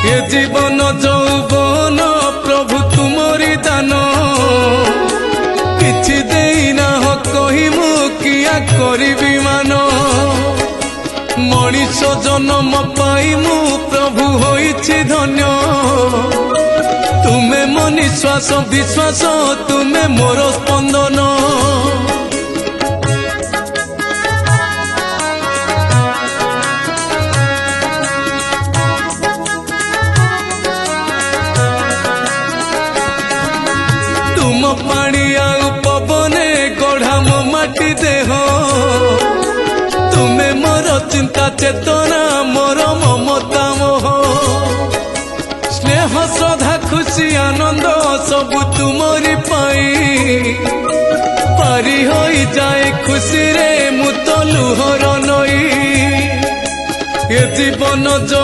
ये जीवन যৌবন प्रभु तुमरी दान किछि देना कही मु किया करिबी मान मनीष जन्म पाई मु प्रभु होइछि धन्य तुमे मो निश्वास विश्वास तुमे मोर स्पंदन तुम पानी आउ पवने गढ़ा मो माटी देह तुमे मोर चिंता चेतना मोर ममता मोह स्नेह श्रद्धा खुशी आनंद सबु तुमरी पाई पारी होई जाए खुशी रे मु तो लुहर नई ये जीवन जो